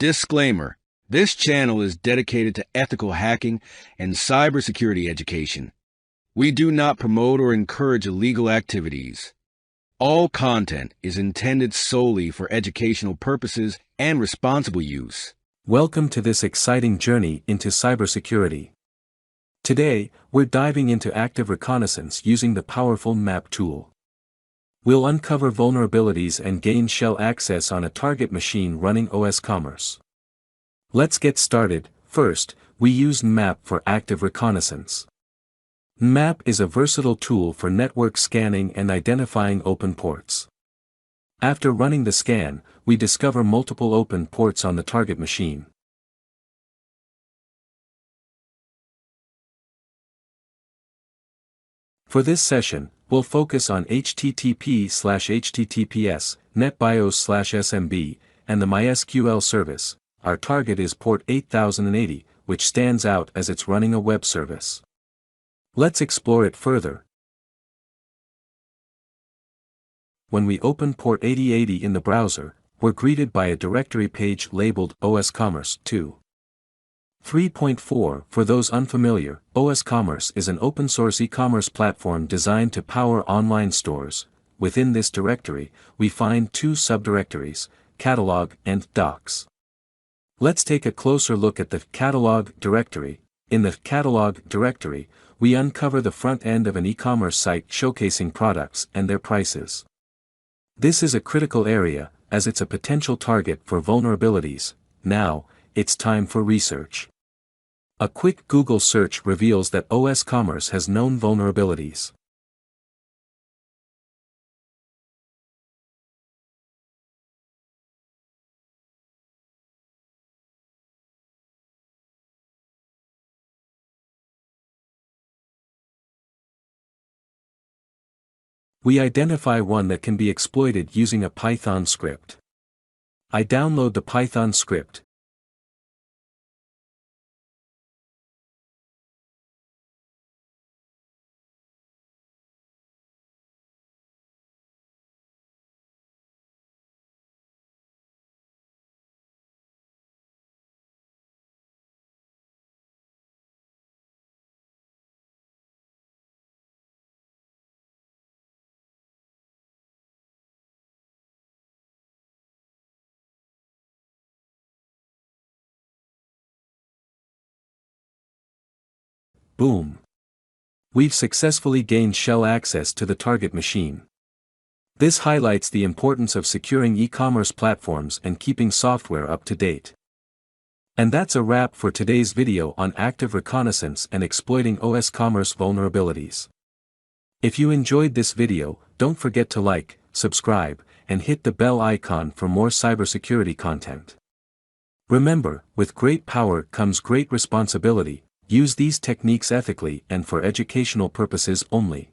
Disclaimer: this channel is dedicated to ethical hacking and cybersecurity education. We do not promote or encourage illegal activities. All content is intended solely for educational purposes and responsible use. Welcome to this exciting journey into cybersecurity. Today, we're diving into active reconnaissance using the powerful Nmap tool. We'll uncover vulnerabilities and gain shell access on a target machine running osCommerce. Let's get started. First, we use Nmap for active reconnaissance. Nmap is a versatile tool for network scanning and identifying open ports. After running the scan, we discover multiple open ports on the target machine. For this session, we'll focus on HTTP/HTTPS, NetBIOS/SMB, and the MySQL service. Our target is port 8080, which stands out as it's running a web service. Let's explore it further. When we open port 8080 in the browser, we're greeted by a directory page labeled osCommerce 2. 3.4 For those unfamiliar, osCommerce is an open-source e-commerce platform designed to power online stores. Within this directory, we find two subdirectories, Catalog and Docs. Let's take a closer look at the Catalog directory. In the Catalog directory, we uncover the front end of an e-commerce site showcasing products and their prices. This is a critical area, as it's a potential target for vulnerabilities. Now, it's time for research. A quick Google search reveals that osCommerce has known vulnerabilities. We identify one that can be exploited using a Python script. I download the Python script. Boom! We've successfully gained shell access to the target machine. This highlights the importance of securing e-commerce platforms and keeping software up to date. And that's a wrap for today's video on active reconnaissance and exploiting osCommerce vulnerabilities. If you enjoyed this video, don't forget to like, subscribe, and hit the bell icon for more cybersecurity content. Remember, with great power comes great responsibility. Use these techniques ethically and for educational purposes only.